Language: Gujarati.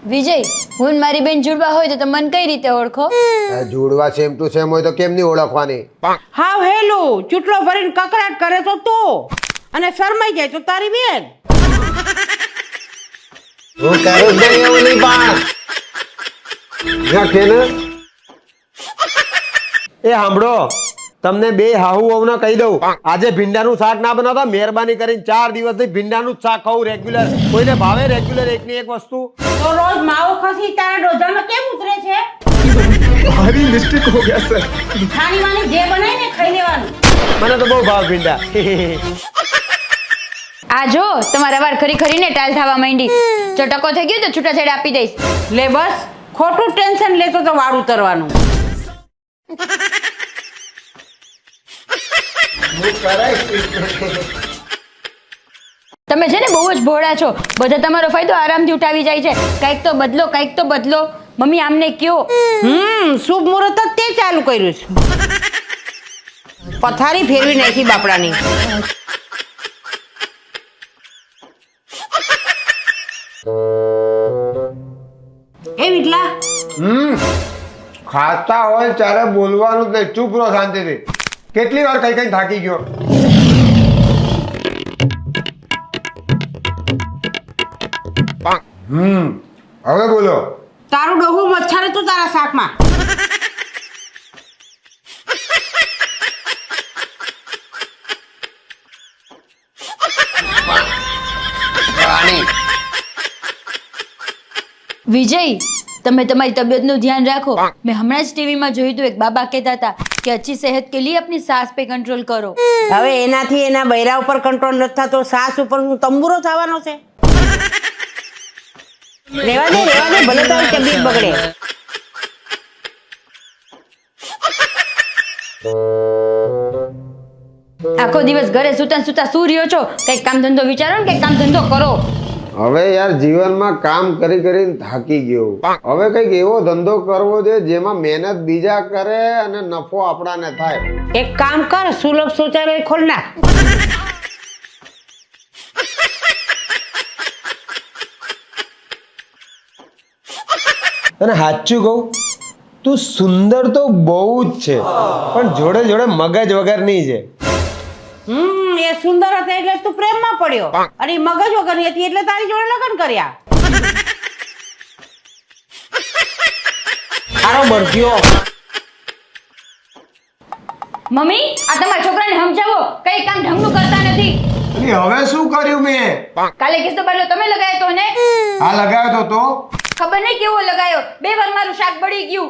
વિજય, હું ને મારી બેન જોડવા હોય તો તમે મને કઈ રીતે ઓળખો? જોડવા સેમ ટુ સેમ હોય તો કેમ નહીં ઓળખવાની? હાવ હેલું ચૂંટલો ભરીને કકડાટ કરે તો તું અને શરમાઈ જાય તો તારી બેન. હું કરું જ નહીં એવું નહીં પણ કે ને એ સાંભળો, તમને બે હાહુ વહુને કહી દઉં, આજે ભીંડાનું શાક ના બનાવતા, મહેરબાની કરીને 4 દિવસથી ભીંડાનું જ શાક ખાવું રેગ્યુલર. કોઈને ભાવે રેગ્યુલર એકની એક વસ્તુ? તો રોજ માવો ખસી તારા ડોઝામાં કેમ ઉતરે છે? ભારી મિસ્ટેક હો ગયા સર. છાણી વાની જે બનાવીને ખાઈ લેવાનું. મને તો બહુ ભાવ ભીંડા. આ જો તમારા વાર ખરી ખરીને ટાલ થવા માંડી. જો ટકો થઈ ગયો તો છૂટાછેડા આપી દઈશ. લે બસ ખોટું ટેન્શન લેતો તો વાળ ઉતરવાનું. તમે છે ને બહુ જ ભોળા છો. બધા તમારો ફાયદો આરામથી ઉઠાવી જાય છે. કંઈક તો બદલો, કંઈક તો બદલો. મમ્મી આમને કયો. શુભ મુહૂર્ત જ તે ચાલુ કર્યું છે. પથારી ફેરવી નાખી બાપડાની. એ વિટલા ખાતા હોય ત્યારે બોલવાનું જ નહીં, ચૂપ રહો શાંતિથી. કેટલી વાર કઈ કઈ થાકી ગયો. હવે બોલો. તારું ડોહું મચ્છર હતું તારા શાકમાં. વિજય, તમે તમારી તબિયતનું ધ્યાન રાખો. મેં હમણાં જ ટીવીમાં જોયું હતું, એક બાબા કહેતા હતા કે अच्छी सेहत के लिए अपनी सांस पे कंट्रोल करो. હવે એનાથી એના બૈરા ઉપર કંટ્રોલ નથી થતો, સાસ ઉપર હું તંબુરો થવાનો છે. રેવા દે ભલે તારી તબિયત બગડે. આખો દિવસ ઘરે સુતા સુતા શું રહ્યો છો? કઈક કામ ધંધો વિચારો ને, કઈક કામ ધંધો કરો. હવે યાર જીવનમાં કામ કરી કરીને થાકી ગયો. હવે કઈક એવો ધંધો કરવો છે જેમાં મહેનત બીજા કરે અને નફો આપણાને થાય. એક કામ કર, સુલભ શૌચાલય ખોલ નાખ. અને સાચું કહું, તું સુંદર તો બહુ જ છે, પણ જોડે જોડે મગજ વગરની છે. એ સુંદર હતા એટલે તું પ્રેમમાં પડ્યો, અને મગજ વગરની હતી એટલે તારી જોડે લગ્ન કર્યા. સારો બરજ્યો. મમ્મી, આ તમારા છોકરાને સમજાવો, કઈ કામ ઢંગનું કરતા નથી. હવે શું કર્યું મેં? કાલે કિસ્સો બાટલો તમે લગાવ્યો તો ને? હા લગાવ્યો તો. ખબર નહીં કેવો લગાયો, 2 વાર મારું શાક બળી ગયું.